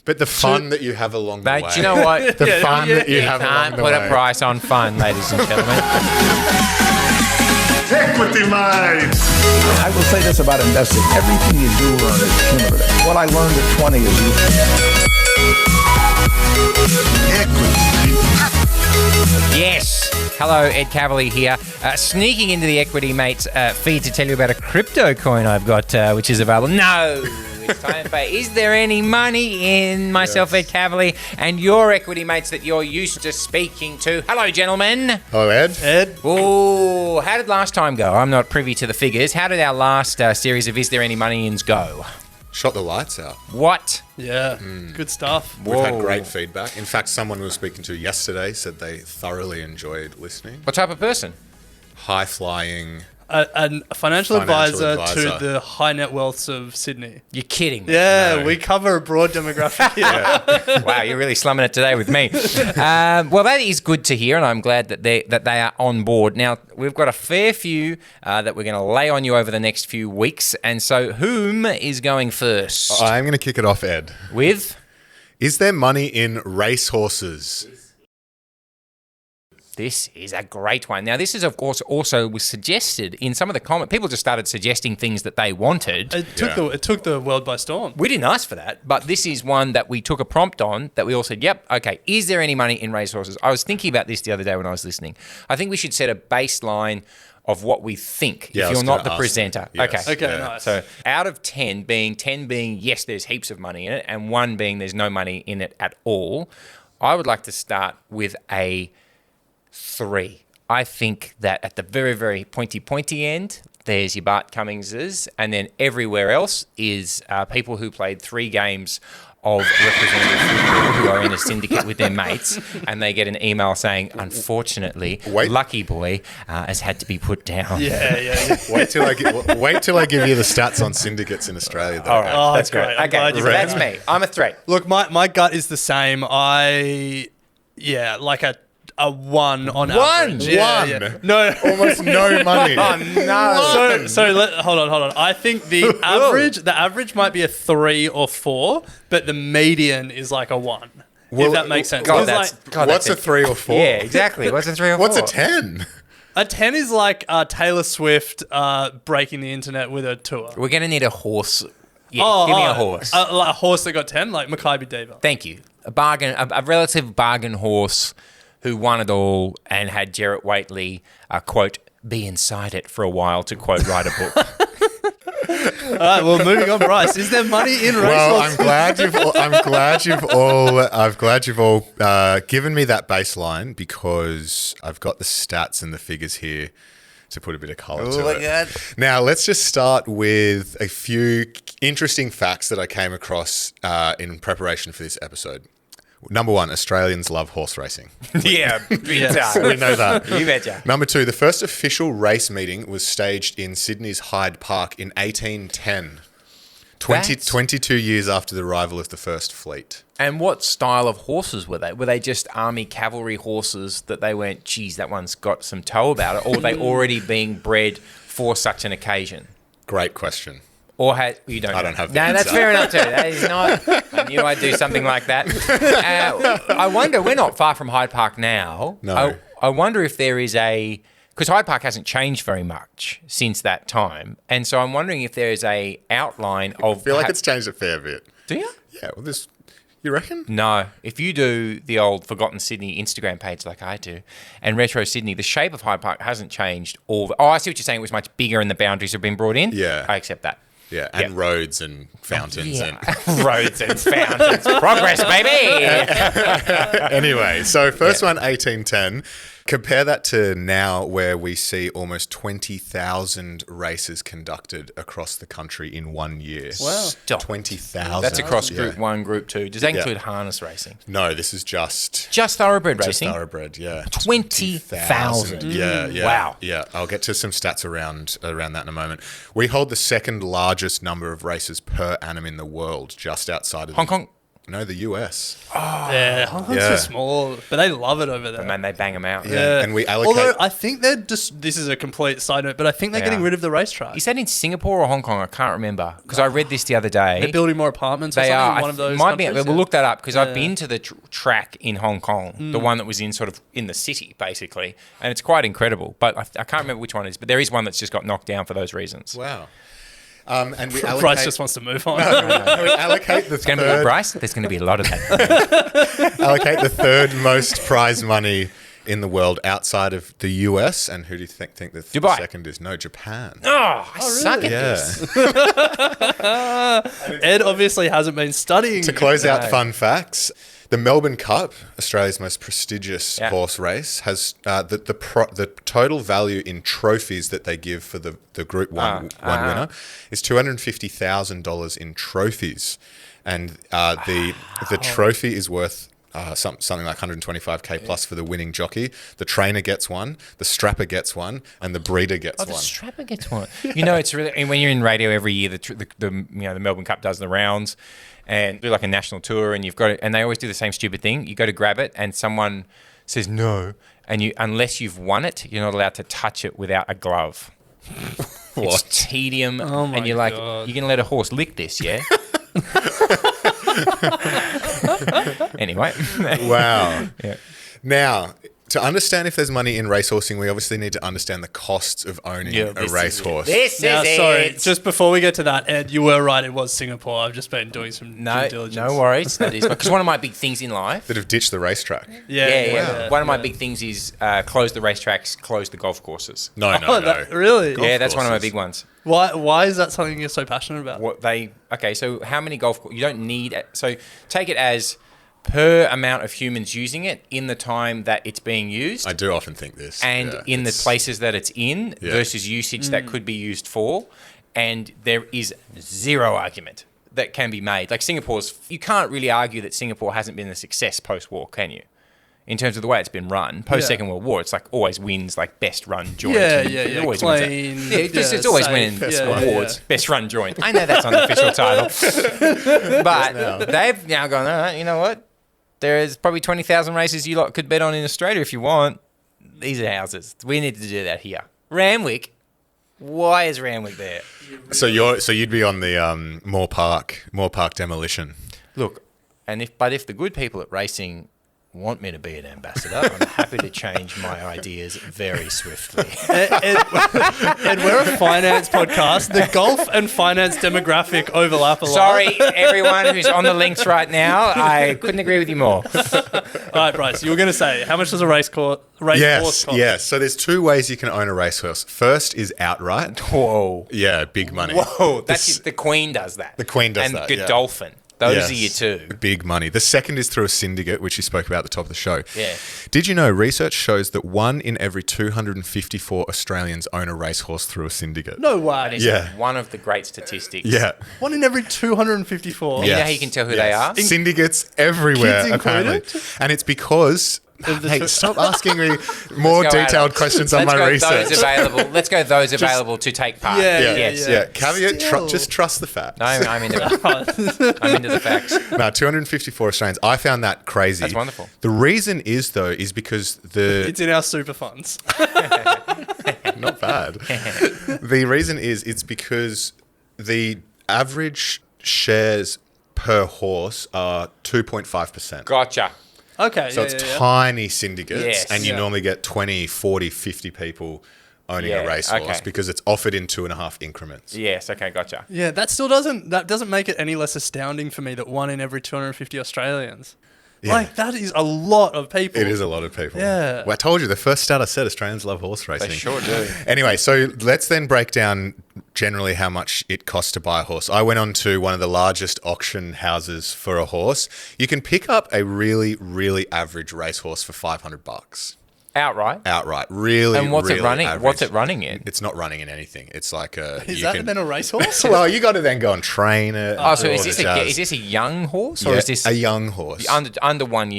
But the fun that you have along the way. Mate, you know what? The fun that you have along Can't the put way. a price on fun, ladies and gentlemen. Equity line. I will say this about investing. Everything you do learn is cumulative. What I learned at 20 is useful. Yes. Hello, Ed Cavalier here. Sneaking into the Equity Mates feed to tell you about a crypto coin I've got, which is available. No. It's time for Is There Any Money in myself, Ed Cavalier, and your Equity Mates that you're used to speaking to. Hello, gentlemen. Hello, Ed. Oh, how did last time go? I'm not privy to the figures. How did our last series of Is There Any Money-ins go? Shot the lights out. What? Yeah, good stuff. We've had great feedback. In fact, someone we were speaking to yesterday said they thoroughly enjoyed listening. What type of person? High-flying. A financial advisor advisor. to the high net wealths of Sydney. You're kidding me. Yeah, No. we cover a broad demographic here. Wow, you're really slumming it today with me. Well, that is good to hear, and I'm glad that they are on board. Now, we've got a fair few that we're going to lay on you over the next few weeks. And so, whom is going first? I'm going to kick it off, Ed. With? Is there money in racehorses? This is a great one. Now, this is, of course, also was suggested in some of the comments. People just started suggesting things that they wanted. It took the world by storm. We didn't ask for that, but this is one that we took a prompt on that we all said, yep, okay, is there any money in racehorses? I was thinking about this the other day when I was listening. I think we should set a baseline of what we think Yeah, I if was you're not gonna the ask presenter. that. Yes. Okay, Yeah. nice. So out of 10 being yes, there's heaps of money in it, and 1 being there's no money in it at all, I would like to start with a 3. I think that at the very, very pointy end, there's your Bart Cummingses, and then everywhere else is people who played 3 games of representative football who are in a syndicate with their mates, and they get an email saying, unfortunately, Lucky Boy has had to be put down. Yeah. Wait till I give you the stats on syndicates in Australia. Though. All right, Oh, that's great. great. I'm Okay, glad you that's me. I'm a 3. Look, my gut is the same. Like a 1 on average. One? No. Almost no money. Oh, no. Hold on. I think the average might be a 3 or 4, but the median is like a 1. If that makes sense. God, Because, What's a 3 or 4? Yeah, exactly. What's a 3 or 4? What's a 10? a 10 is like Taylor Swift breaking the internet with a tour. We're going to need a horse. Yeah, give me a horse. A horse that got 10, like Maccabi Diva. Thank you. A relative bargain horse who won it all and had Jarrett Waitley, quote, be inside it for a while to, quote, write a book. All right, well, moving on, Bryce. Is there money in racehorses? Well, I'm glad you've all given me that baseline because I've got the stats and the figures here to put a bit of colour to it. God. Now, let's just start with a few interesting facts that I came across in preparation for this episode. Number 1, Australians love horse racing. Yeah. We know that. You betcha. Number 2, the first official race meeting was staged in Sydney's Hyde Park in 1810, 22 years after the arrival of the first fleet. And what style of horses were they? Were they just army cavalry horses that they went, geez, that one's got some toe about it? Or were they already being bred for such an occasion? Great question. Or you don't. I don't have the No, that's answer. fair enough too. That is not. I knew I'd do something like that. I wonder. We're not far from Hyde Park now. No. I wonder if there is because Hyde Park hasn't changed very much since that time, and so I'm wondering if there is a outline of. I feel like it's changed a fair bit. Do you? Yeah, well, you reckon? No. If you do the old Forgotten Sydney Instagram page like I do, and Retro Sydney, the shape of Hyde Park hasn't changed I see what you're saying. It was much bigger and the boundaries have been brought in. Yeah. I accept that. Yeah, and roads and fountains. Yeah. Roads and fountains. Progress, baby! Anyway, so first one, 1810. Compare that to now where we see almost 20,000 races conducted across the country in 1 year. Wow. Stop. 20,000. That's across Yeah. Group 1, Group 2. Does that Yeah. include harness racing? No, this is just Thoroughbred just racing? thoroughbred, yeah. 20,000. Yeah. Wow. Yeah, I'll get to some stats around that in a moment. We hold the second largest number of races per annum in the world, just outside of Hong Kong? No, the US. Yeah, Hong Kong's Yeah. too small, but they love it over there. Man, they bang them out. Yeah. And we allocate- Although I think they're just, this is a complete side note, but I think they're They getting are. rid of the racetrack. Is that in Singapore or Hong Kong? I can't remember because I read this the other day. They're building more apartments or They something are. in one of those Might be. countries. We'll look that up because Yeah. I've been to the track in Hong Kong, the one that was in sort of in the city, basically, and it's quite incredible. But I can't remember which one it is. But there is one that's just got knocked down for those reasons. Wow. And we allocate... Bryce just wants to move on. we allocate the It's going to be third, Bryce. There's going to be a lot of that. allocate the third most prize money in the world outside of the US. And who do you think the Dubai. second is? No, Japan. Oh, I suck at Yeah. this. Ed obviously hasn't been studying. To close out fun facts, the Melbourne Cup, Australia's most prestigious Yeah. horse race, has the total value in trophies that they give for the Group 1 winner is $250,000 in trophies. And the trophy is worth something like 125K plus for the winning jockey. The trainer gets one, the strapper gets one, and the breeder gets The one. strapper gets one. You know, it's really, and when you're in radio every year, the Melbourne Cup does the rounds and do like a national tour, and you've got it, and they always do the same stupid thing. You go to grab it, and someone says no, and unless you've won it, you're not allowed to touch it without a glove. What? It's tedium, Oh my and you're like, God. you're gonna let a horse lick this, yeah? Anyway, Wow. Yeah. Now, to understand if there's money in racehorsing, we obviously need to understand the costs of owning a racehorse. This Now, is sorry, it. just before we get to that, Ed, you were right. It was Singapore. I've just been doing some No, due diligence. no worries. That is because one of my big things in life. That have ditched the racetrack. Yeah. One of my big things is close the racetracks, close the golf courses. No, Oh, really? Golf Yeah, that's one of my courses. big ones. Why is that something you're so passionate about? Okay, so how many you don't need it. So take it as per amount of humans using it in the time that it's being used I do often think this. and yeah. in the places that it's in Yeah. versus usage that could be used for. And there is zero argument that can be made. Like you can't really argue that Singapore hasn't been a success post-war, can you? In terms of the way it's been run, post-Second World War, it's like always wins like best run joint. Yeah, and yeah, it yeah. always wins Clean. it. Yeah, it's always safe. winning awards. Yeah. Best run joint. I know that's on the official title. But they've now gone, all right, you know what? There's probably 20,000 races you lot could bet on in Australia if you want. These are houses. We need to do that here. Randwick. Why is Randwick there? So you'd be on the Moore Park demolition. Look, if the good people at racing want me to be an ambassador, I'm happy to change my ideas very swiftly. Ed, we're a finance podcast. The golf and finance demographic overlap a lot. Sorry, everyone who's on the links right now. I couldn't agree with you more. All right, Bryce, you were going to say, how much does a race horse cost? Yes. So there's two ways you can own a racehorse. First is outright. Whoa. Yeah, big money. Whoa. That's the Queen does that. The Queen does that, And yeah. Godolphin. Those Yes. are your two. Big money. The second is through a syndicate, which you spoke about at the top of the show. Yeah. Did you know research shows that 1 in every 254 Australians own a racehorse through a syndicate? No way. It's Yeah. one of the great statistics. Yeah. 1 in every 254. You know Yes. how you can tell who Yes. they are? Syndicates everywhere, Kids apparently. included? And it's because... Hey, stop asking me more Let's go, detailed Adam. questions on Let's my go research. Let's go those available to take part. Yeah, yes. Yeah, caveat, Still. just trust the facts. No, I'm into the facts. No, 254 Australians. I found that crazy. That's wonderful. The reason is, though, is because It's in our super funds. not bad. The reason is it's because the average shares per horse are 2.5%. Gotcha. Okay. So yeah, it's yeah, yeah. tiny syndicates, Yes. and you Yeah. normally get 20, 40, 50 people owning Yeah, a racehorse okay. because it's offered in 2.5 increments. Yes, okay, gotcha. Yeah, that still doesn't make it any less astounding for me that 1 in every 250 Australians. Yeah. Like, that is a lot of people. It is a lot of people. Yeah. Well, I told you, the first stat I said, Australians love horse racing. They sure do. Anyway, so let's then break down generally how much it costs to buy a horse. I went on to one of the largest auction houses for a horse. You can pick up a really, really average racehorse for $500 Outright. outright. Really, And what's really it running? average. What's it running in? It's not running in anything. It's like a. Is you that can- then a racehorse? Well, you got to then go and train it. Oh, so all is the this jazz. a young horse or Yeah, is this a young horse? under 1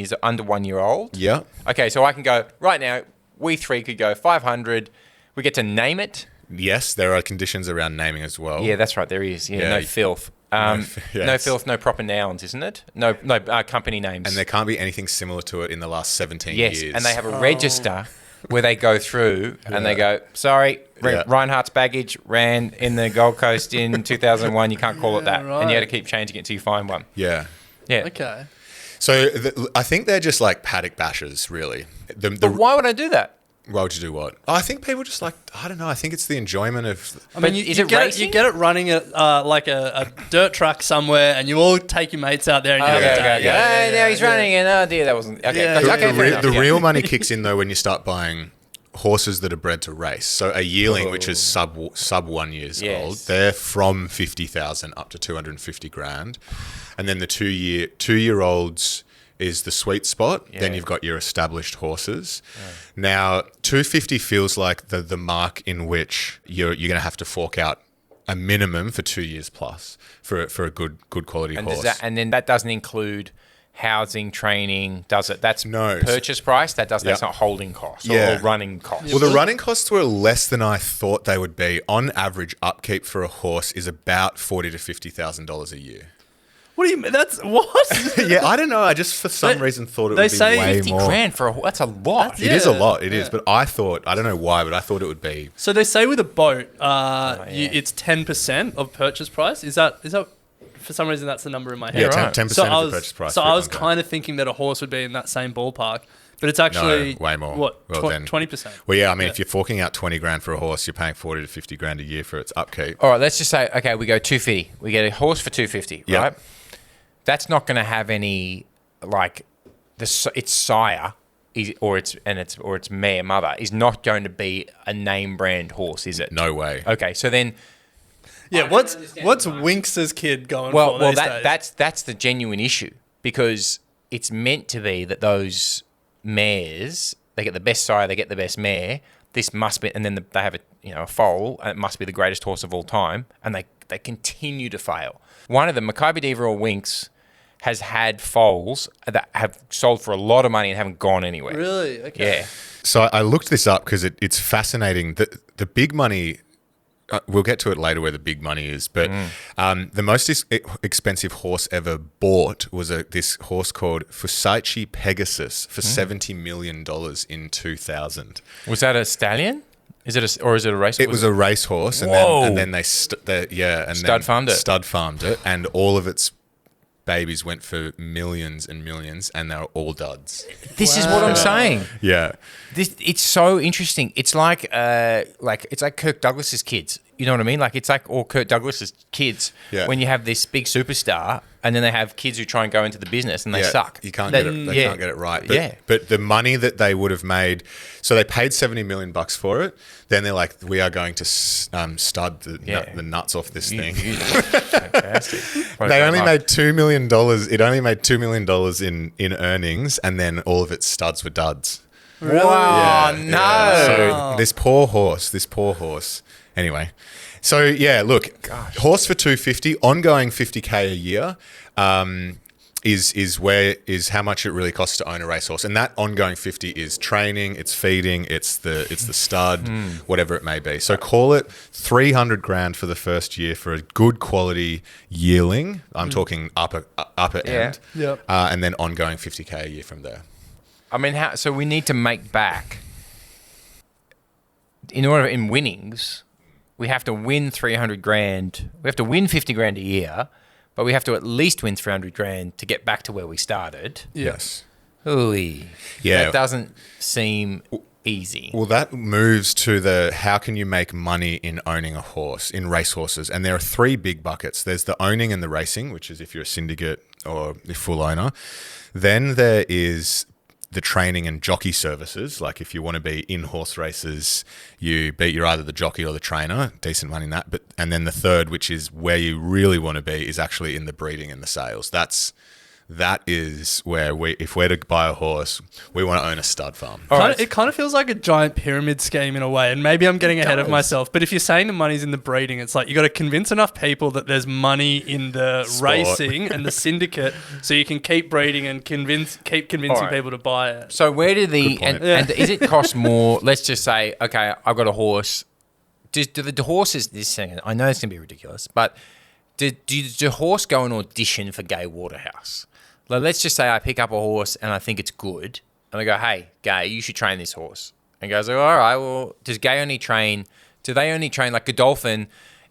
year old? Yeah. Okay, so I can go right now. We three could go 500. We get to name it. Yes, there are conditions around naming as well. Yeah, that's right. There is. Yeah, Yeah. no filth. No Yes. filth, no proper nouns, isn't it? No company names. And there can't be anything similar to it in the last 17 yes, years. and they have a register where they go through and they go, sorry, Reinhardt's baggage ran in the Gold Coast in 2001. You can't call it that. right. And you got to keep changing it until you find one. Yeah. Yeah. Okay. So I think they're just like paddock bashers, really. But why would I do that? Why would you do what? I think people just like, I don't know. I think it's the enjoyment of... I mean, is you it get racing? you get it running at like a dirt track somewhere, and you all take your mates out there and you have a day. Okay. Now he's running and oh dear, that wasn't... Okay, Yeah. okay, fair enough, The yeah. real money kicks in, though, when you start buying horses that are bred to race. So a yearling, which is sub 1 years Yes. old, they're from 50,000 up to 250 grand. And then the two-year-olds is the sweet spot. Yeah. Then you've got your established horses. Now, 250 feels like the mark in which you're going to have to fork out a minimum for 2 years plus for a good quality And, horse. and then that doesn't include housing, training, does it? That's No. purchase price. That's Yeah. not holding costs Yeah. or running costs. Well, the running costs were less than I thought they would be. On average, upkeep for a horse is about $40,000 to $50,000 a year. What do you mean? That's what? Yeah, I don't know. I just for some reason thought it they would be say way 50 more. grand for that's a lot. It is a Yeah, lot. It is, yeah. but I don't know why, but I thought it would be. So they say with a boat, yeah. it's 10% of purchase price. Is that for some reason that's the number in my head? Yeah, right. 10% So of the purchase price. So for I a was Congo. kind of thinking that a horse would be in that same ballpark, but it's actually way more. What? Well, then- 20%. Well, yeah, I mean, if you're forking out 20 grand for a horse, you're paying 40 to 50 grand a year for its upkeep. All right, let's just say, okay, we go 250. We get a horse for 250, Yeah. right? That's not going to have any, like, its sire or its mare mother is not going to be a name brand horse, is it? No way. Okay, so then, Yeah. What's Winx's kid going well, for these days? that's the genuine issue because it's meant to be that those mares, they get the best sire, they get the best mare. This must be, and then they have a foal, and it must be the greatest horse of all time, and they continue to fail. One of them, Maccabi Diva or Winx, has had foals that have sold for a lot of money and haven't gone anywhere. Really? Okay. Yeah. So I looked this up because it's fascinating. The big money, we'll get to it later where the big money is, but the most expensive horse ever bought was this horse called Fusaichi Pegasus for $70 million in 2000. Was that a stallion? Is it a race? It was a racehorse, and Whoa. then they stud farmed it. Stud farmed it, and all of its babies went for millions and millions, and they were all duds. This is what I'm saying. Yeah, It's so interesting. It's like it's like Kirk Douglas's kids. You know what I mean? Like it's like all Kirk Douglas's kids. Yeah. When you have this big superstar, and then they have kids who try and go into the business and they suck. You can't get it. They can't get it right. But, but the money that they would have made, so they paid $70 million for it. Then they're like, we are going to stud the nuts off this thing. Fantastic. They only made $2 million. It only made $2 million in earnings, and then all of its studs were duds. Really? Wow, Yeah, no. yeah. So this poor horse. Anyway, so yeah, look, horse for 250, ongoing 50K a year, is how much it really costs to own a racehorse, and that ongoing 50 is training, it's feeding, it's the stud, whatever it may be. So call it 300 grand for the first year for a good quality yearling. I'm talking upper end, Yep. and then ongoing 50K a year from there. I mean, so we need to make back in winnings. We have to win 300 grand. We have to win 50 grand a year, but we have to at least win 300 grand to get back to where we started. Yes. Ooh, Yeah. that doesn't seem easy. Well, that moves to how can you make money in owning a horse, in racehorses? And there are three big buckets. There's the owning and the racing, which is if you're a syndicate or a full owner. Then there is the training and jockey services. Like if you want to be in horse races, you're either the jockey or the trainer, decent money in that. And then the third, which is where you really want to be, is actually in the breeding and the sales. That is where if we're to buy a horse, we want to own a stud farm. It kind of feels like a giant pyramid scheme in a way, and maybe I'm getting ahead of myself. But if you're saying the money's in the breeding, it's like you got to convince enough people that there's money in the Sport. racing and the syndicate, so you can keep breeding and keep convincing people to buy it. So where do point. and is it cost more? Let's just say, okay, I've got a horse. Do the horses? This thing, I know it's gonna be ridiculous, but Does a horse go and audition for Gay Waterhouse? Like, let's just say I pick up a horse and I think it's good, and I go, "Hey, Gay, you should train this horse." And goes, "All right, well, does Gay only train? Do they only train like Godolphin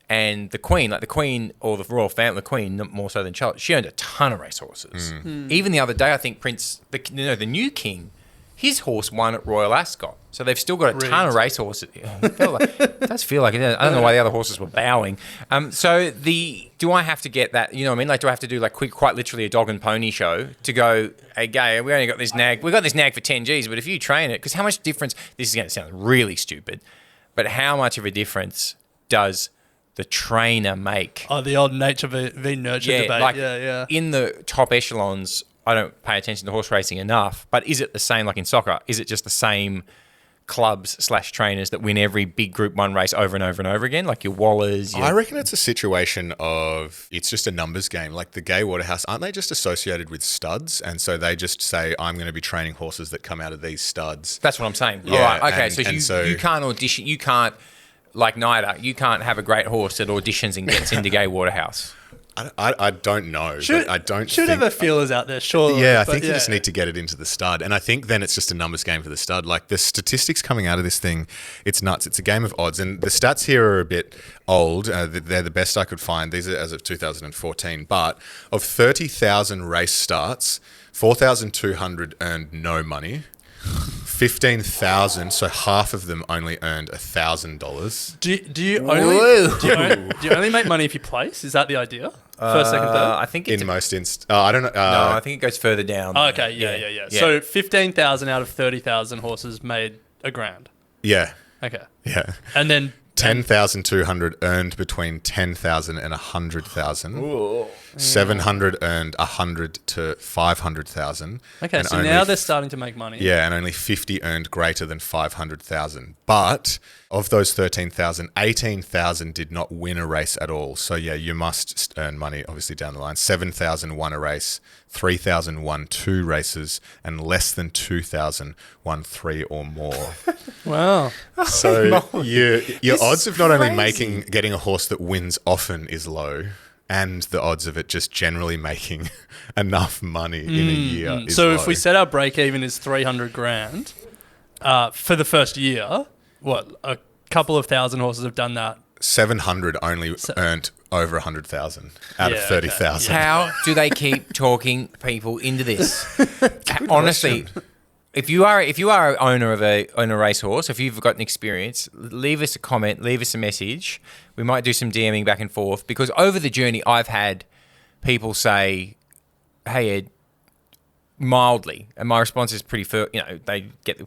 and the Queen? Like the Queen or the royal family, the Queen more so than Charlotte. She owned a ton of racehorses. Even the other day, I think the new king, his horse won at Royal Ascot. So they've still got a ton of racehorses. It does feel like it. I don't know why the other horses were bowing. Do I have to get that? You know what I mean? Like, do I have to do like quite literally a dog and pony show to go, "Hey, Gay, we only got this nag. We got this nag for 10 Gs, but if you train it, because how much difference? This is going to sound really stupid, but how much of a difference does the trainer make?" Oh, the old nature v nurture debate. Like, yeah. In the top echelons, I don't pay attention to horse racing enough, but is it the same like in soccer? Is it just the same clubs/trainers that win every big Group 1 race over and over and over again? Like your Wallers? I reckon it's a situation of, it's just a numbers game. Like the Gay Waterhouse, aren't they just associated with studs? And so they just say, "I'm going to be training horses that come out of these studs." That's what I'm saying. Yeah, All right, okay, and so you can't audition, you can't, like NIDA, you can't have a great horse that auditions and gets into Gay Waterhouse. I don't know. Should I don't should think, have a feelers out there, surely. Yeah, I think you just need to get it into the stud. And I think then it's just a numbers game for the stud. Like the statistics coming out of this thing, it's nuts. It's a game of odds. And the stats here are a bit old. They're the best I could find. These are as of 2014. But of 30,000 race starts, 4,200 earned no money. 15,000, so half of them only earned $1,000. Do you only make money if you place? Is that the idea? First, second, third? I think it's In most I don't know. no, I think it goes further down. Oh, okay, yeah. So 15,000 out of 30,000 horses made $1,000. Yeah, Okay, yeah. and then 10,200 earned between 10,000 and 100,000. 700 earned 100 to 500,000. okay. And So only now they're starting to make money. Yeah, and only 50 earned greater than 500,000. But of those 13,000, 18,000 did not win a race at all. So yeah, you must earn money obviously down the line. 7,000 won a race, 3,000 won 2 races, and less than 2,000 won 3 or more. Wow. So your This odds is of not only crazy. getting a horse that wins often is low, and the odds of it just generally making enough money in a year is So low. if we set our break even is 300 grand for the first year, what, a couple of thousand horses have done that? 700 only earned over 100,000 out of Yeah, 30,000. How do they keep talking people into this? Honestly, if you are an owner of a racehorse, if you've got an experience, leave us a comment, leave us a message. We might do some DMing back and forth, because over the journey I've had people say, "Hey Ed," mildly, and my response is pretty they get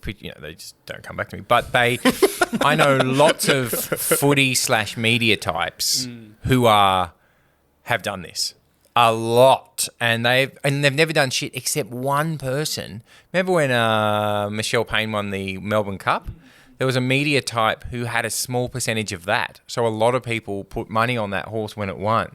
they just don't come back to me. But I know lots of footy/media types who have done this a lot, and they've never done shit except one person. Remember when Michelle Payne won the Melbourne Cup? There was a media type who had a small percentage of that. So a lot of people put money on that horse when it won,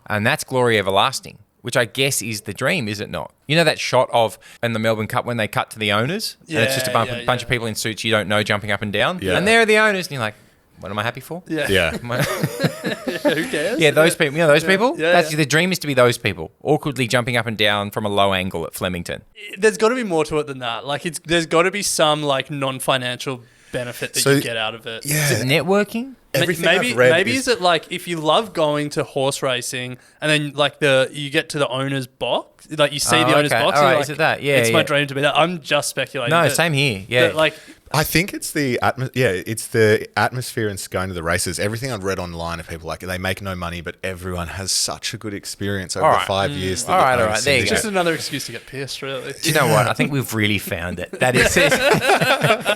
and that's glory everlasting, which I guess is the dream, is it not? You know that shot of in the Melbourne Cup when they cut to the owners, and it's just a bunch of people in suits you don't know jumping up and down, and there are the owners, and you're like, what am I happy for? Yeah. Who cares? Yeah, those people. You know those people? Yeah, That's the dream, is to be those people, awkwardly jumping up and down from a low angle at Flemington. There's got to be more to it than that. Like, there's got to be some like non-financial benefit that you get out of it. Yeah. Is it networking? Everything maybe I've read is it like if you love going to horse racing and then like you get to the owner's box, like you see the owner's okay. box, All and right, you're is like, it that? Yeah, it's my yeah. dream to be that. I'm just speculating. No, that- same here. Yeah, that, like, I think it's the it's the atmosphere and going to the races. Everything I've read online of people, like, they make no money, but everyone has such a good experience over All the right. 5 years. That All right, they've all owned right, there you Syndicate. go. just another excuse to get pissed, really. Do you know what? I think we've really found it. That is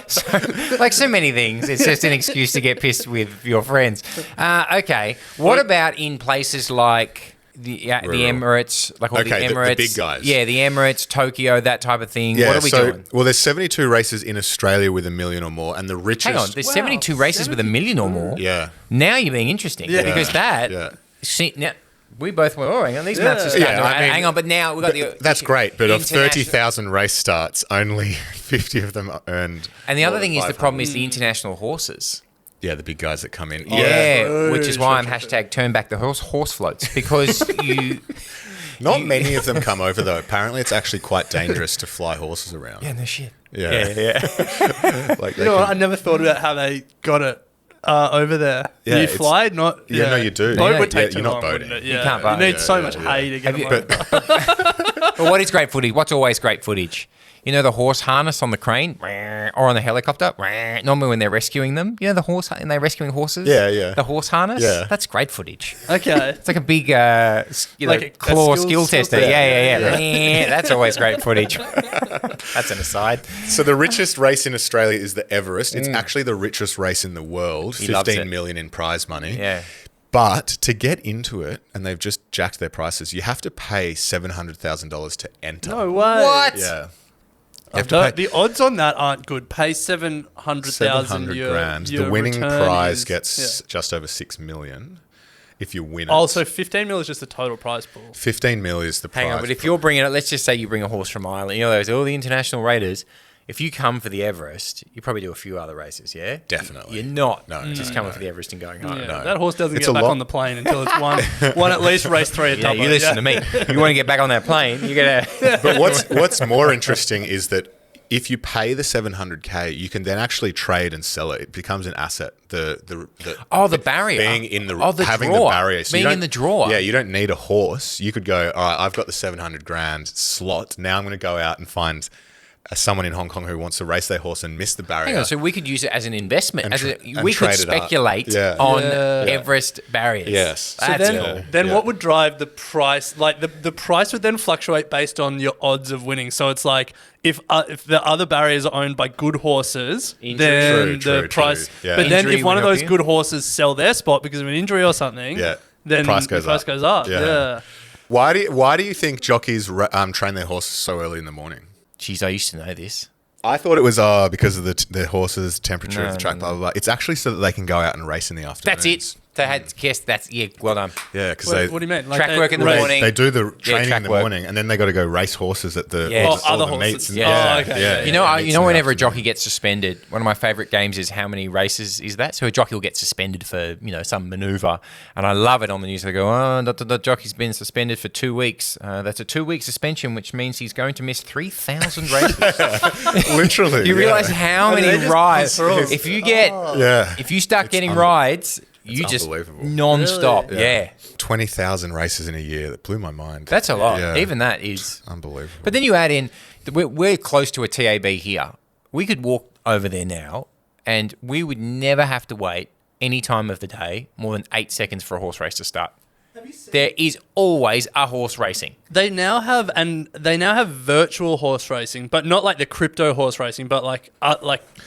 so, like so many things. It's just an excuse to get pissed with your friends. Okay, what about in places like the Emirates, like all Okay, the the Emirates, big guys. Yeah, the Emirates, Tokyo, that type of thing. Yeah, What are we doing? Well, there's 72 races in Australia with $1 million or more, and the richest. Hang on, there's 72 races with $1 million or more. Yeah. Now you're being interesting, because that. Yeah. See, now, we both went, oh, hang on, these maths are starting to hang on, but now we've got the. That's great, but of international- 30,000 race starts, only 50 of them earned. And the other more thing than is, the 500. problem is the international horses. Yeah, the big guys that come in. Yeah, which is why I'm hashtag turn back the horse floats, because Not many of them come over, though. Apparently, it's actually quite dangerous to fly horses around. Yeah, no shit. Yeah. Like You know what? I never thought about how they got it over there. Yeah, You it's- fly? Not. Yeah, no, you do. Boat Yeah, would take yeah, too you're not long, boating. wouldn't it? You Yeah. can't boat. You need Yeah, so yeah, much yeah. hay to get Have them you- over. But what is great footage? What's always great footage? You know the horse harness on the crane or on the helicopter? Normally when they're rescuing them, you know the horse and they're rescuing horses? Yeah, yeah. The horse harness? Yeah. That's great footage. Okay. It's like a big Like a claw skill skill tester. test. Yeah. That's always great footage. That's an aside. So the richest race in Australia is the Everest. It's actually the richest race in the world. He loves 15 it. million in prize money. Yeah. But to get into it, and they've just jacked their prices, you have to pay $700,000 to enter. No way. What? Yeah. You have No, to pay the odds on that aren't good. Pay 700,000 700 grand. your The winning return prize is- gets just over 6 million if you win it. Also, 15 mil is just the total prize pool. 15 mil is the prize. Hang on, but if you're bringing it, let's just say you bring a horse from Ireland, you know, there's all the international raiders. If you come for the Everest, you probably do a few other races, yeah? Definitely. You're not No, just coming for the Everest and going home. Yeah, no. that horse doesn't It's get a back lot- on the plane until it's won at least race 3 at Yeah, Dubbo. you listen to me. You want to get back on that plane, you're going to... But what's more interesting is that if you pay the 700K, you can then actually trade and sell it. It becomes an asset. The barrier. being in the Oh, the having drawer. the barrier. So you Being don't- in the drawer. Yeah, you don't need a horse. You could go, all right, I've got the 700 grand slot. Now I'm going to go out and find someone in Hong Kong who wants to race their horse and miss the barrier. Hang on, so we could use it as an investment. And and We could trade it up. speculate Yeah. on Yeah. Everest barriers. Yes. So That's then, cool. then Yeah. what would drive the price? Like the price would then fluctuate based on your odds of winning. So it's like if the other barriers are owned by good horses, then True, the price. true. Yeah. But then Injury if one would of those help you. good horses sell their spot because of an injury or something, Yeah. then Price the goes price up. goes up. Yeah. Yeah. Why do you think jockeys train their horses so early in the morning? Jeez, I used to know this. I thought it was because of the horses' temperature of the track, blah, blah, blah. It's actually so that they can go out and race in the afternoon. That's it. They had guessed. Mm. Well done. Yeah, because What do you mean? Like Track work in the race- morning. they do the training track in the work. morning, and then they got to go race horses at the Yeah. all Oh, the other meets. horses. And, Yeah. Oh, okay, yeah, You know, meets in the whenever a afternoon. jockey gets suspended, one of my favourite games is how many races is that? So a jockey will get suspended for, some manoeuvre, and I love it on the news. They go, the jockey's been suspended for 2 weeks. That's a 2-week suspension, which means he's going to miss 3,000 races. Literally, You yeah. realise how they many just rides? push through. If you get, Yeah. if you start It's getting rides, you just unbelievable. non-stop. Really? Yeah. 20,000 races in a year. That blew my mind. That's a lot. Yeah. Even that is. Unbelievable. But then you add in, we're close to a TAB here. We could walk over there now, and we would never have to wait any time of the day more than 8 seconds for a horse race to start. There is always a horse racing. They now have virtual horse racing, but not like the crypto horse racing, but like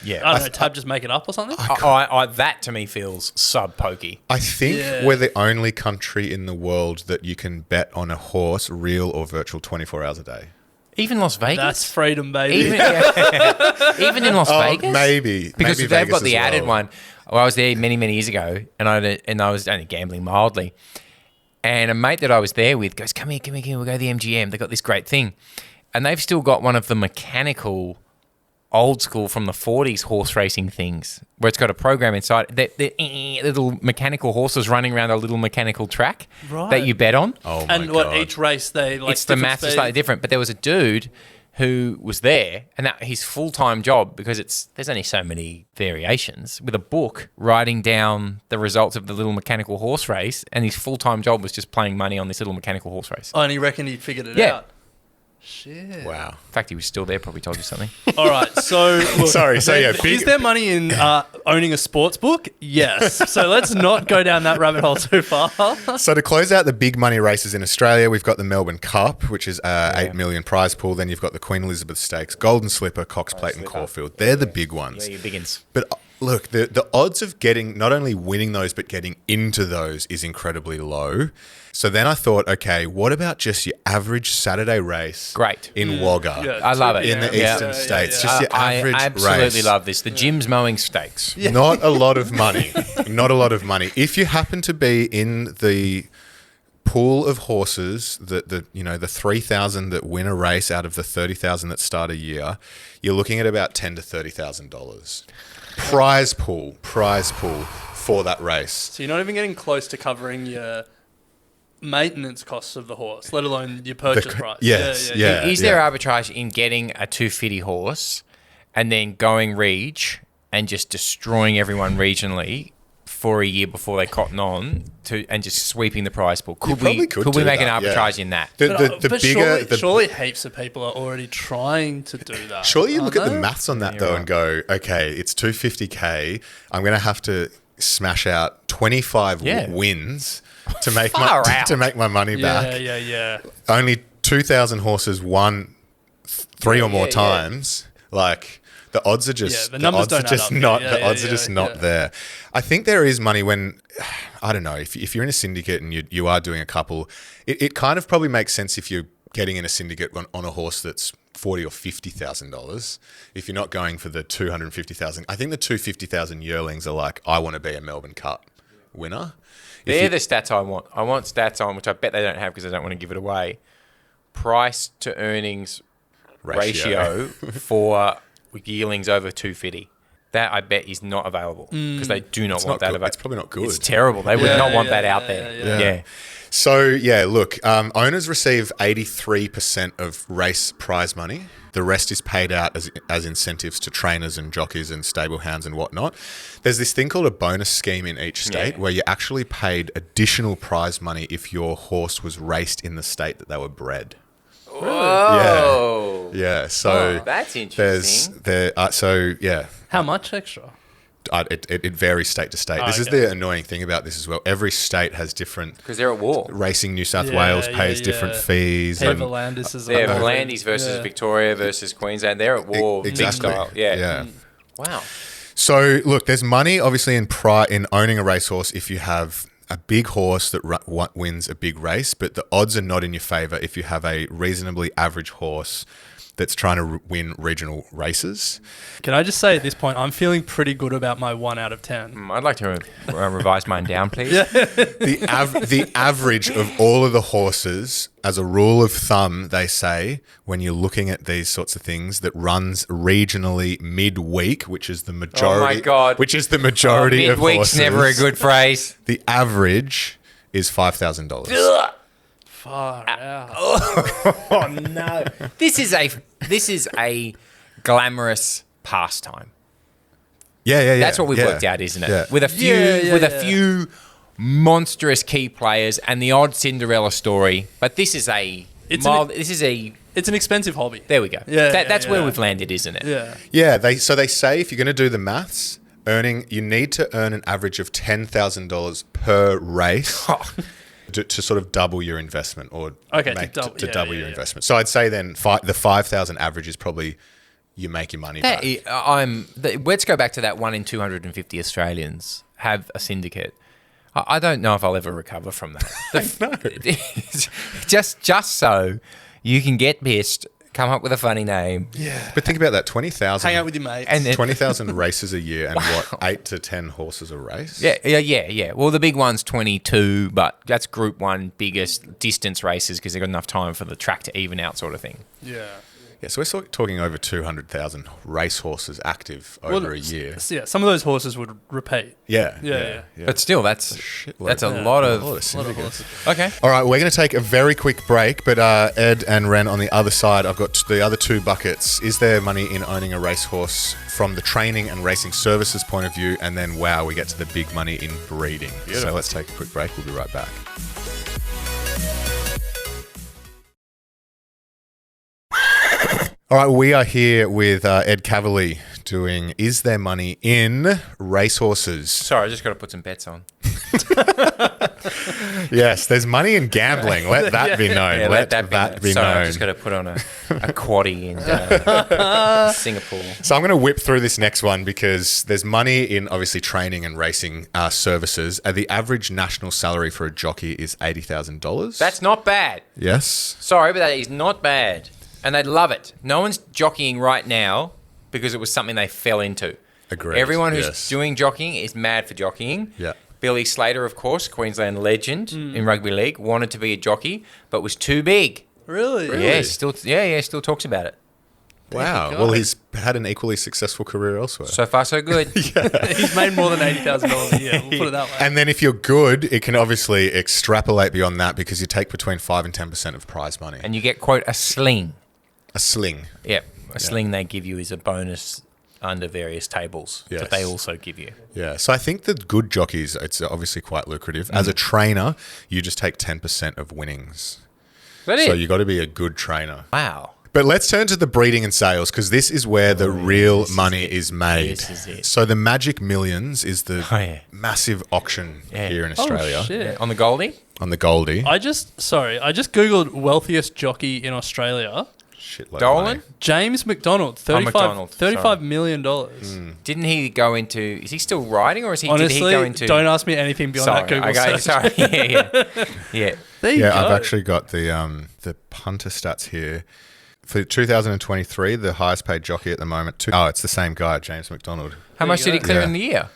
Yeah. I don't know, Tab just make it up or something. That to me feels sub-pokey. I think Yeah. we're the only country in the world that you can bet on a horse, real or virtual, 24 hours a day. Even Las Vegas? That's freedom, baby. Even, even in Las Vegas? Maybe. Because maybe they've Vegas got the as added well. one. Well, I was there many, many years ago, and I was only gambling mildly. And a mate that I was there with goes, come here, we'll go to the MGM. They've got this great thing. And they've still got one of the mechanical, old school from the 40s horse racing things, where it's got a program inside. The little mechanical horses running around a little mechanical track Right. that you bet on. Oh my And God. what each race they like. It's the different maths is slightly speeds? different. But there was a dude who was there, and that his full-time job, because there's only so many variations, with a book writing down the results of the little mechanical horse race, and his full-time job was just playing money on this little mechanical horse race. Oh, and he reckoned he'd figured it Yeah. out. Shit. Wow. In fact, he was still there, probably told you something. All right, so look, Sorry, so yeah, is there money in owning a sports book? Yes. So let's not go down that rabbit hole too far. So to close out the big money races in Australia, we've got the Melbourne Cup, which is 8 million prize pool. Then you've got the Queen Elizabeth Stakes, Golden Slipper, Cox Plate and Caulfield. They're the big ones. Yeah, your biggins. But look, the odds of getting, not only winning those, but getting into those is incredibly low. So then I thought, okay, what about just your average Saturday race Great. in Wagga? Yeah. I love it. In the Yeah. eastern states, yeah. just your average I absolutely race. love this. The Jim's mowing stakes. Not a lot of money. Not a lot of money. If you happen to be in the pool of horses, the 3,000 that win a race out of the 30,000 that start a year, you're looking at about $10,000 to $30,000. prize pool for that race. So you're not even getting close to covering your maintenance costs of the horse, let alone your purchase price. Yes, yeah. Is there arbitrage in getting a 250 horse and then going reg and just destroying everyone regionally for a year before they cotton on and just sweeping the prize pool? Could we make an arbitrage in that? Surely heaps of people are already trying to do that. Surely you look at the maths on that and go, okay, it's 250k. I'm going to have to smash out 25 wins to make my money back. Yeah. Only 2,000 horses won 3 or more times. Like, the odds are just the odds are just not there. I think there is money when, I don't know, if you're in a syndicate and you are doing a couple, it kind of probably makes sense if you're getting in a syndicate on a horse that's $40,000 or $50,000. If you're not going for the 250,000, I think the 250,000 yearlings are like, I want to be a Melbourne Cup winner. They're the stats I want. I want stats on, which I bet they don't have because they don't want to give it away. Price to earnings ratio for yearlings over 250. That I bet is not available because they do not want that available. It's probably not good. It's terrible. They would not want that out there. Yeah. So, look, owners receive 83% of race prize money. The rest is paid out as incentives to trainers and jockeys and stable hounds and whatnot. There's this thing called a bonus scheme in each state where you're actually paid additional prize money if your horse was raced in the state that they were bred. Whoa. Yeah. So that's interesting. How much extra? It varies state to state. This is the annoying thing about this as well. Every state has different... Because they're at war. Racing New South Wales pays different fees. V'landys versus Victoria versus Queensland. They're at war. Exactly. Big style. Yeah. Wow. So, look, there's money, obviously, in owning a racehorse if you have a big horse that wins a big race, but the odds are not in your favour if you have a reasonably average horse that's trying to win regional races. Can I just say at this point, I'm feeling pretty good about my 1 out of 10. I'd like to revise mine down, please. The average of all of the horses, as a rule of thumb, they say, when you're looking at these sorts of things, that runs regionally midweek, which is the majority. Oh my God. Which is the majority of horses. Midweek's never a good phrase. The average is $5,000. Far out. Oh no! This is a glamorous pastime. Yeah. That's what we've worked out, isn't it? Yeah. With a few monstrous key players and the odd Cinderella story, but this is it's an expensive hobby. There we go. That's where we've landed, isn't it? Yeah. They say if you're going to do the maths, you need to earn an average of $10,000 per race. To sort of double your investment or double your investment. So I'd say then the 5,000 average is probably you make your money back. Let's go back to that 1 in 250 Australians have a syndicate. I don't know if I'll ever recover from that. just so you can get pissed, come up with a funny name. Yeah. But think about that, 20,000. Hang out with your mates. And 20,000 races a year and 8 to 10 horses a race? Yeah. Well, the big one's 22, but that's Group 1 biggest distance races because they've got enough time for the track to even out sort of thing. Yeah. Yeah, so we're talking over 200,000 race horses active over a year. Yeah, some of those horses would repeat. Yeah. But still, that's a lot of horses. Okay. All right, we're going to take a very quick break, but Ed and Ren on the other side, I've got the other 2 buckets. Is there money in owning a racehorse from the training and racing services point of view? And then, we get to the big money in breeding. Beautiful. So let's take a quick break. We'll be right back. All right, we are here with Ed Cavalier doing Is There Money in Racehorses? Sorry, I just got to put some bets on. Yes, there's money in gambling. Let that be known. Yeah, let that be known. I just got to put on a quaddie in Singapore. So I'm going to whip through this next one because there's money in obviously training and racing services. The average national salary for a jockey is $80,000. That's not bad. Yes. Sorry, but that is not bad. And they'd love it. No one's jockeying right now because it was something they fell into. Agreed. Everyone who's doing jockeying is mad for jockeying. Yeah. Billy Slater, of course, Queensland legend in rugby league, wanted to be a jockey, but was too big. Really? Yeah, still talks about it. Wow. go. Well, he's had an equally successful career elsewhere. So far, so good. He's made more than $80,000 a year. We'll put it that way. And then if you're good, it can obviously extrapolate beyond that because you take between 5 and 10% of prize money. And you get, quote, a sling. A sling. Yep. A sling they give you is a bonus under various tables Yes. that they also give you. Yeah. So I think the good jockeys, it's obviously quite lucrative. As a trainer, you just take 10% of winnings. Is that So it? you got to be a good trainer. Wow. But let's turn to the breeding and sales because this is where the real money is made. This is it. So the Magic Millions is the Oh, yeah. massive auction here in Oh, Australia shit. On the Goldie? on the Goldie. I just Googled wealthiest jockey in Australia. Shitload of Dolan? money. James McDonald, McDonald, $35 million. Didn't he go into... Is he still riding or is he... did he Honestly, go into... don't ask me anything beyond that Google search. Sorry. Yeah. There you Yeah, go. I've actually got the punter stats here. For 2023, the highest paid jockey at the moment. It's the same guy, James McDonald. How much did he clear Yeah. in the year?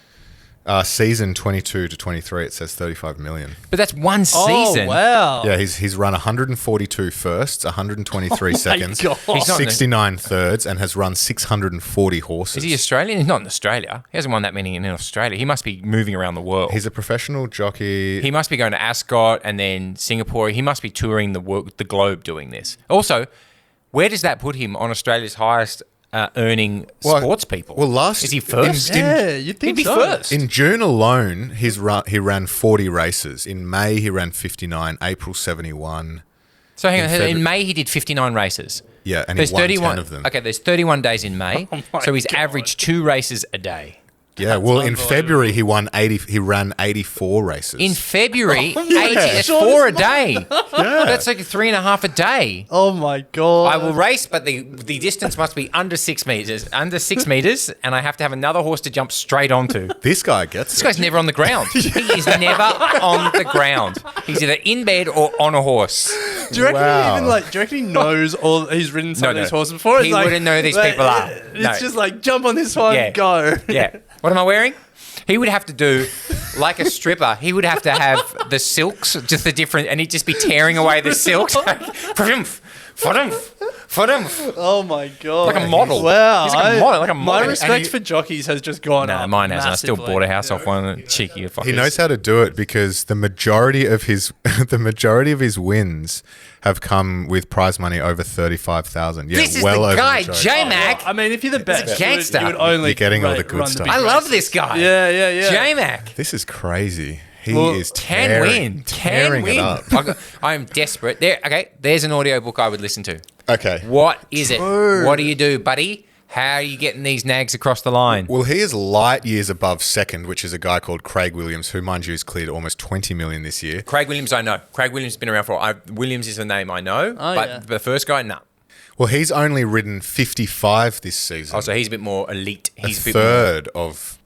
Season 22 to 23, it says 35 million. But that's one Oh, season. wow. Yeah, he's run 142 firsts, 123 seconds, God. He's not in the- 69 thirds, and has run 640 horses. Is he Australian? He's not in Australia. He hasn't won that many in Australia. He must be moving around the world. He's a professional jockey. He must be going to Ascot and then Singapore. He must be touring the globe doing this. Also, where does that put him on Australia's highest earning sports people? Well, is he first? Yeah, you'd think He'd be so. first. In June alone, he ran 40 races. In May, he ran 59. April, 71. So hang on. in February- In May, he did 59 races. Yeah, and There's he won 31 10 of them. Okay, there's 31 days in May. my So he's God. averaged 2 races a day. Yeah, well, in unbelievable. February, he ran 84 races. In February, Oh 80, that's 4 a day. That's like 3.5 a day. Oh my God. I will race, but the distance must be under 6 meters. Under 6 meters, and I have to have another horse to jump straight onto. This guy gets This it. guy's never on the ground. He is never on the ground. He's either in bed or on a horse. Do you reckon Wow. he even do you reckon he knows all? He's ridden some of these horses before. He wouldn't know who these people are. It's No. just like jump on this one, Yeah. go. Yeah. What am I wearing? He would have to do, like a stripper, he would have to have the silks, just the different, and he'd just be tearing away the silks. Oh my God. Like a model. Wow. He's like a model, like a My model. respect And for jockeys has just gone Nah, up. mine hasn't. I still massively. bought a house off one of the cheeky fuckers. He knows how to do it because the majority of his wins have come with prize money over 35,000. Yeah, This is well the over guy, majority. J-Mac. I mean, if you're the best, gangster. you would only You're getting all the run good stuff. big I love races. this guy. Yeah. J-Mac. This is crazy. He Well, is Can tearing, win. tearing Can it win. up. I am desperate. There's an audiobook I would listen to. Okay. What is it? What do you do, buddy? How are you getting these nags across the line? Well, he is light years above second, which is a guy called Craig Williams, who, mind you, has cleared almost 20 million this year. Craig Williams, I know. Craig Williams has been around for. Williams is a name I know, but yeah. the first guy, no. Well, he's only ridden 55 this season. Oh, so he's a bit more elite. He's a a bit more. third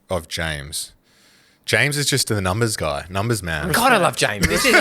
of James. James is just the numbers guy, numbers man. God, I love James. This is,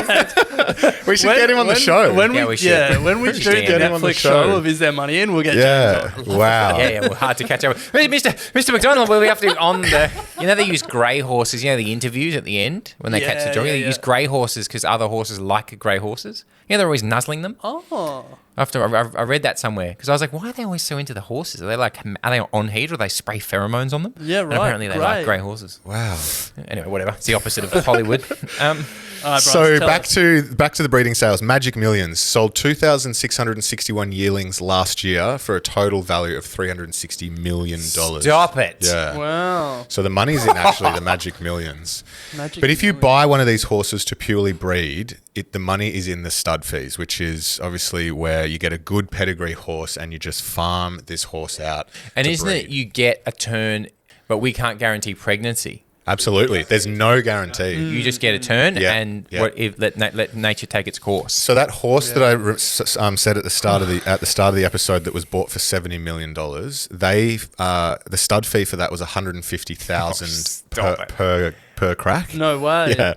We should get him on the show. When Yeah, we we should. when we We do should the get him on the Netflix show. show of Is There Money In, we'll get James yeah. on. Wow. yeah, well, hard to catch up. Hey, Mr. McDonald, will we have to on the? You know they use grey horses. You know the interviews at the end when they catch the jockey. They use grey horses because other horses like grey horses. You know they're always nuzzling them. Oh. After I read that somewhere because I was like, why are they always so into the horses? Are they on heat or they spray pheromones on them? Yeah, And right, apparently they like great. grey horses. Wow. Anyway, whatever. It's the opposite of Hollywood. All right, Bryce, So tell back us. to the breeding sales. Magic Millions sold 2,661 yearlings last year for a total value of $360 million. Stop it. Yeah. Wow. So the money's in actually the Magic Millions. Magic But if you Millions. buy one of these horses to purely breed, the money is in the stud fees, which is obviously where you get a good pedigree horse and you just farm this horse out. And to isn't breed. it you get a turn, but we can't guarantee pregnancy. Absolutely. There's no guarantee. You just get a turn, Yeah, and yeah. what if let nature take its course. So that horse that I said at the start of the episode that was bought for $70 million, the stud fee for that was $150,000 stop it. per crack. No way. Yeah,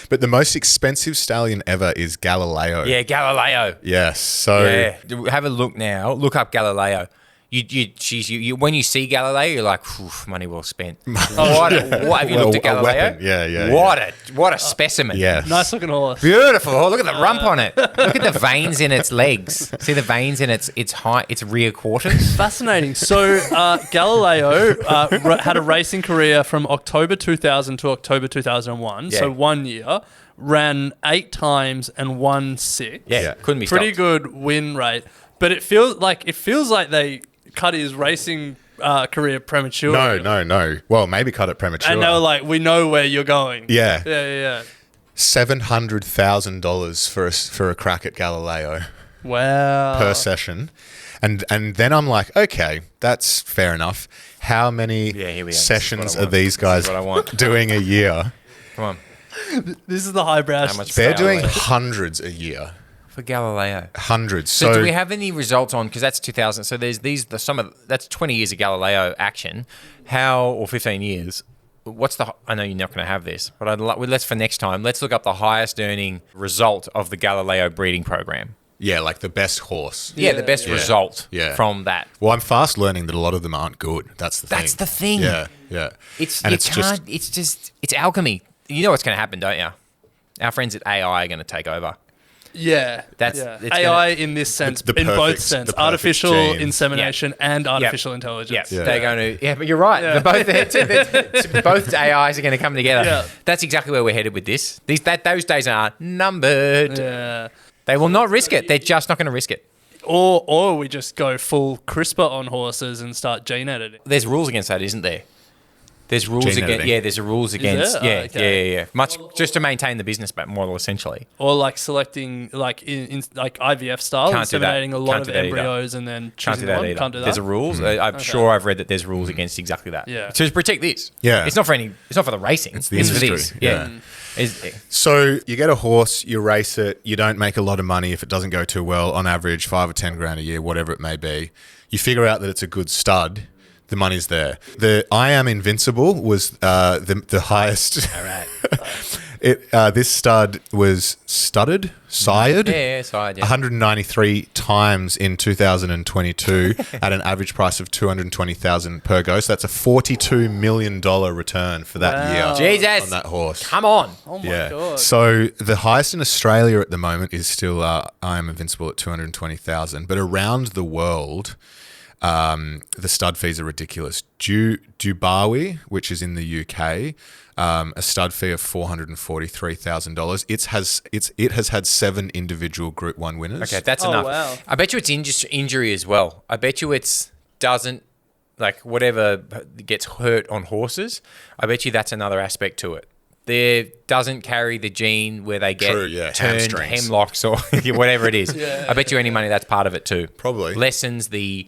but the most expensive stallion ever is Galileo. Yeah, Galileo. Yes. So Yeah, have a look now. Look up Galileo. when you see Galileo, you're like, money well spent. What have you looked at Galileo? Weapon. Yeah. What a specimen. Yes. Nice looking horse. Beautiful. Oh, look at the rump on it. Look at the veins in its legs. See the veins in its rear quarters? Fascinating. So Galileo had a racing career from October 2000 to October 2001. Yeah. So 1 year. Ran 8 times and won 6. Yeah. Couldn't be stopped. Pretty good win rate. But it feels like they cut his racing career premature. No. Well, maybe cut it premature. And they were like, we know where you're going. Yeah. Yeah. $700,000 for a crack at Galileo Wow. per session. And then I'm like, okay, that's fair enough. How many here we go. sessions This is what I are want. these guys This is what I want. doing a year? Come on. This is the highbrow. How much They're doing Galileo? hundreds a year. For Galileo. Hundreds. So do we have any results on, because that's 2000, so there's that's 20 years of Galileo action, or 15 years. I know you're not going to have this, but let's for next time, let's look up the highest earning result of the Galileo breeding program. Yeah, like the best horse. Yeah, the best result from that. Well, I'm fast learning that a lot of them aren't good. That's the thing. That's the thing. Yeah. It's alchemy. You know what's going to happen, don't you? Our friends at AI are going to take over. Yeah. It's AI in this sense, the in both perfect- sense, the perfect artificial genes. insemination and artificial intelligence. Yeah. They're going to. Yeah, but you're right. Both AIs are going to come together. Yeah. That's exactly where we're headed with this. Those days are numbered. Yeah. They will not risk it. They're just not going to risk it. Or we just go full CRISPR on horses and start gene editing. There's rules against that, isn't there? There's rules Gene against. editing. Yeah, there's rules against. there? Okay. Yeah. Much just to maintain the business, but more essentially. Or like selecting like in like IVF style, Can't do that. inseminating a lot Can't of do that either. embryos and then Can't do choosing that one. either. Can't do that. There's a rules. I'm sure I've read that there's rules against exactly that. Yeah. To protect this. Yeah. It's not for the racing. It's the for industry. this. Yeah. So you get a horse, you race it, you don't make a lot of money if it doesn't go too well. On average, $5,000 or $10,000 a year, whatever it may be. You figure out that it's a good stud. The money's there. The I Am Invincible was the highest. All right. This stud was sired. Yeah, sired. Yeah. 193 times in 2022 at an average price of $220,000 per go. So that's a $42 million return for that year. Jesus. On that horse. Come on. Oh my god. So the highest in Australia at the moment is still I Am Invincible at $220,000, but around the world, the stud fees are ridiculous. Dubawi, which is in the UK, a stud fee of $443,000. It has had 7 individual Group 1 winners. Okay, that's enough. Wow. I bet you it's injury as well. I bet you doesn't, like, whatever gets hurt on horses. I bet you that's another aspect to it. There doesn't carry the gene where they get turned hamstrings. hemlocks or whatever it is. I bet you any money that's part of it too. Probably. Lessens the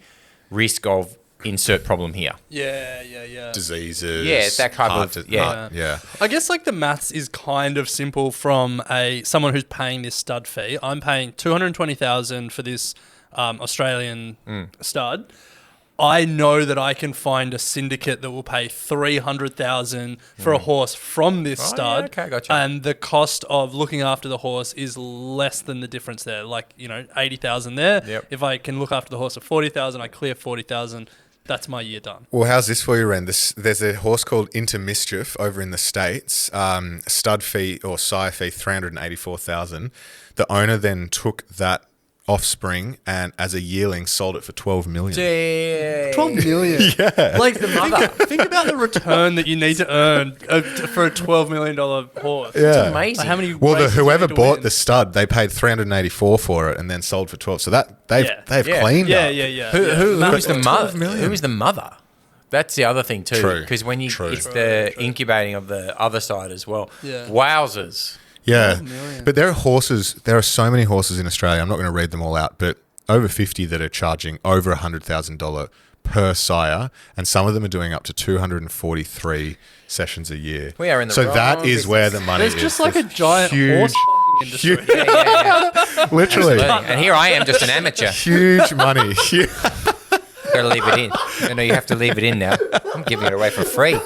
risk of insert problem here. Yeah. Diseases. Yeah, that kind of yeah. I guess like the maths is kind of simple from someone who's paying this stud fee. I'm paying $220,000 for this Australian stud. I know that I can find a syndicate that will pay $300,000 for a horse from this stud. Yeah, okay, gotcha. And the cost of looking after the horse is less than the difference there. Like, $80,000 there. Yep. If I can look after the horse for $40,000, I clear $40,000. That's my year done. Well, how's this for you, Ren? There's a horse called Into Mischief over in the States. Stud fee or sire fee, $384,000. The owner then took that offspring and as a yearling sold it for $12 million. $12 million. Yeah. Like think about the return that you need to earn for a $12 million horse. Yeah. It's amazing. Like how many Well, races whoever you need to bought win? the stud, they paid $384 for it and then sold for $12. So that they've cleaned up. Yeah. Who's the mother? $12 million. Who is the mother? That's the other thing too. True. Because when it's True. the incubating of the other side as well. Yeah. Wowzers. Yeah, but there are so many horses in Australia. I'm not going to read them all out, but over 50 that are charging over $100,000 per sire, and some of them are doing up to 243 sessions a year. We are in the so wrong that is business. where the money There's is. just like a There's giant horse industry. Yeah. literally And here I am, just an amateur. huge money. Gotta leave it in. You have to leave it in now. I'm giving it away for free.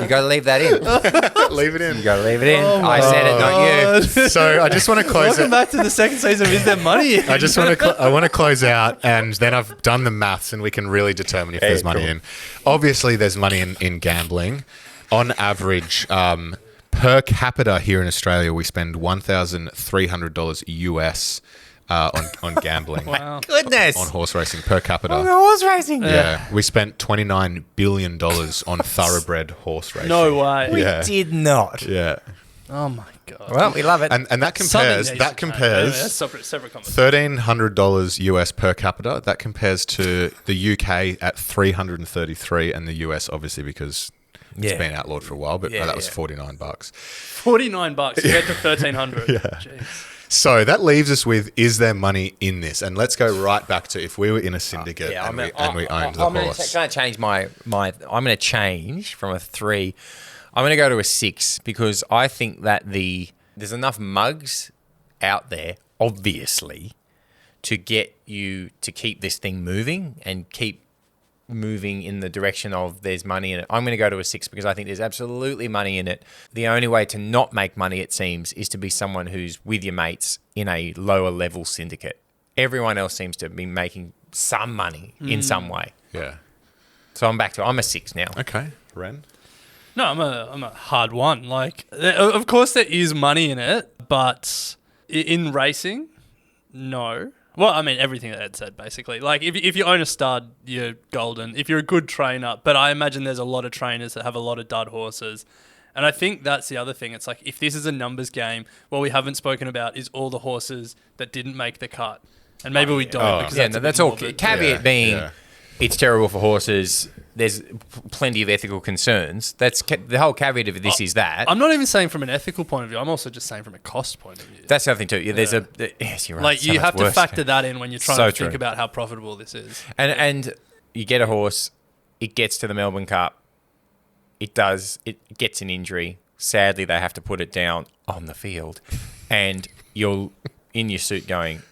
You got to leave that in. Leave it in. You got to leave it in. I said it, not you. So I just want to close Welcome it. back to the second season of Is There Money In? I just want to I want to close out, and then I've done the maths, and we can really determine if there's money in. Obviously, there's money in gambling. On average, per capita here in Australia, we spend $1,300 US on gambling. Wow. Goodness. On horse racing per capita. horse racing. Yeah, we spent $29 billion on thoroughbred horse racing. No way. We Yeah. did not. Yeah, Oh my god. Well, we love it. and that Something compares needs that to change. compares Anyway, that's separate conversation. $1,300 US per capita. That compares to the UK at 333, and the US obviously because it's Yeah. been outlawed for a while, but Yeah, that was yeah. $49. $49. You get to 1,300. Yeah. Jeez. So that leaves us with: is there money in this? And let's go right back to if we were in a syndicate and we owned the horse. Can I change my? I'm going to change from a 3. I'm going to go to a 6 because I think that there's enough mugs out there, obviously, to get you to keep this thing moving and keep moving in the direction of there's money in it. I'm going to go to a 6 because I think there's absolutely money in it. The only way to not make money, it seems, is to be someone who's with your mates in a lower level syndicate. Everyone else seems to be making some money in some way. Yeah. So I'm a 6 now. Okay. Ren. No, I'm a hard one. Like, of course there is money in it, but in racing, no. Well, I mean, everything that Ed said, basically. Like, if you own a stud, you're golden. If you're a good trainer, but I imagine there's a lot of trainers that have a lot of dud horses. And I think that's the other thing. It's like, if this is a numbers game, what we haven't spoken about is all the horses that didn't make the cut. And maybe we don't. Because Yeah, that's a that's bit all. morbid. Caveat being, it's terrible for horses. There's plenty of ethical concerns. That's the whole caveat of this is that. I'm not even saying from an ethical point of view. I'm also just saying from a cost point of view. That's the other thing too. Yeah, there's yes, you're right. Like, So you much have to worse. factor that in when you're trying So to think true. about how profitable this is. And you get a horse, it gets to the Melbourne Cup, it gets an injury. Sadly, they have to put it down on the field, and you're in your suit going,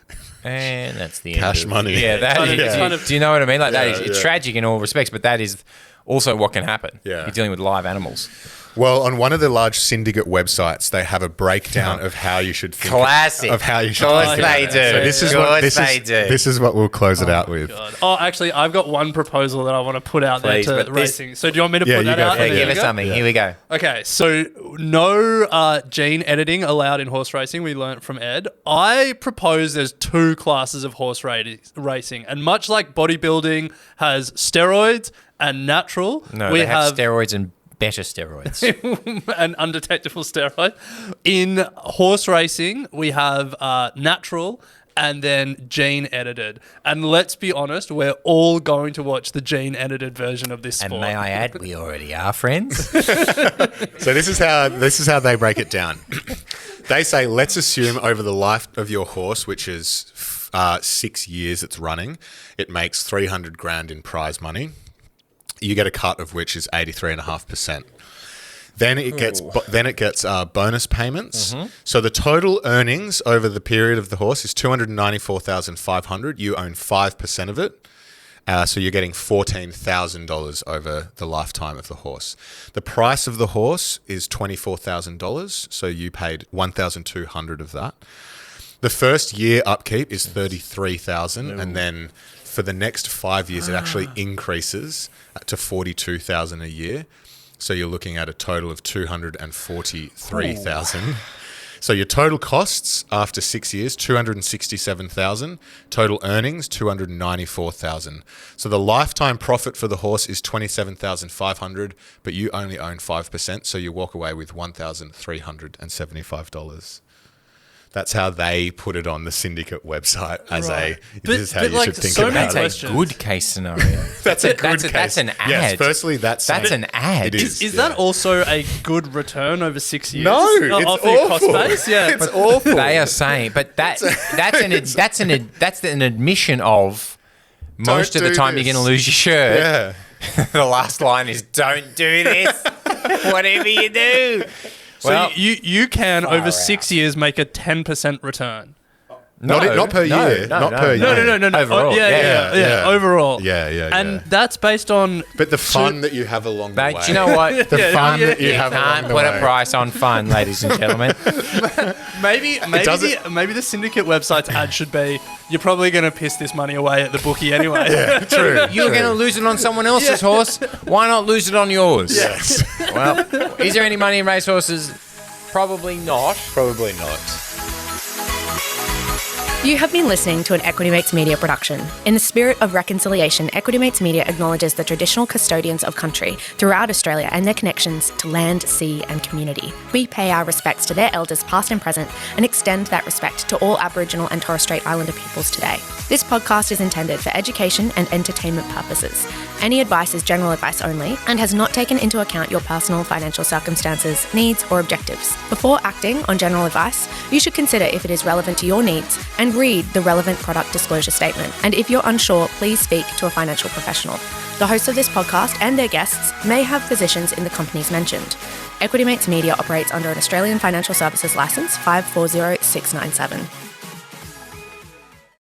and that's the Cash end of, money. Yeah, that is. It's kind of- Do you know what I mean? Like that is. It's yeah. tragic in all respects, but that is also what can happen. Yeah. You're dealing with live animals. Well, on one of the large syndicate websites, they have a breakdown of how you should think. Classic. Of how you should Of course think about they it. do. So this is Of what course this they is. do. This is what we'll close it out with. God. Oh, actually, I've got one proposal that I want to put out Please, there to but this- racing. So do you want me to Yeah, put you that go out? for Yeah, it. and then give you us go? something. Here we go. Okay, so no gene editing allowed in horse racing. We learnt from Ed. I propose there's 2 classes of horse racing, and much like bodybuilding has steroids and natural, No, we they have steroids and better steroids. an undetectable steroid. In horse racing, we have natural and then gene edited. And let's be honest, we're all going to watch the gene edited version of this sport. And may I add, we already are friends. So this is how they break it down. They say, let's assume over the life of your horse, which is 6 years it's running, it makes 300 grand in prize money. You get a cut of which is 83.5%. Then it gets bonus payments. So the total earnings over the period of the horse is $294,500. You own 5% of it. So you're getting $14,000 over the lifetime of the horse. The price of the horse is $24,000. So you paid $1,200 of that. The first year upkeep is $33,000, and then for the next 5 years, it actually increases to $42,000 a year. So you're looking at a total of $243,000. So your total costs after 6 years, $267,000. Total earnings, $294,000. So the lifetime profit for the horse is $27,500, but you only own 5%, so you walk away with $1,375. That's how they put it on the syndicate website as this is how but you like, should think so about many it. That's a good case scenario. That's a good case. That's an ad. Yes, firstly, that's an ad. It is. Is that also a good return over 6 years? No, it's off your cost awful. base? Yeah, It's but awful. They are saying, but that's an admission of most Don't of the do time this. you're going to lose your shirt. Yeah. The last line is, "Don't do this, whatever you do." so Well, you can over far 6 years make a 10% return. Not per year. Not per year. No. Overall. Yeah. Overall. Yeah. And that's based on. But the fun that you have along the Mate, way. do you know what? The fun that you You have along can't the put way. a price on fun, ladies and gentlemen. Maybe the syndicate website's ad should be, you're probably going to piss this money away at the bookie anyway. True. You're going to lose it on someone else's horse. Why not lose it on yours? Yes. Well, is there any money in racehorses? Probably not. Probably not. You have been listening to an Equity Mates Media production. In the spirit of reconciliation, Equity Mates Media acknowledges the traditional custodians of country throughout Australia and their connections to land, sea and community. We pay our respects to their elders past and present and extend that respect to all Aboriginal and Torres Strait Islander peoples today. This podcast is intended for education and entertainment purposes. Any advice is general advice only and has not taken into account your personal financial circumstances, needs or objectives. Before acting on general advice, you should consider if it is relevant to your needs and read the relevant product disclosure statement. And if you're unsure, please speak to a financial professional. The hosts of this podcast and their guests may have positions in the companies mentioned. Equity Mates Media operates under an Australian Financial Services Licence 540697.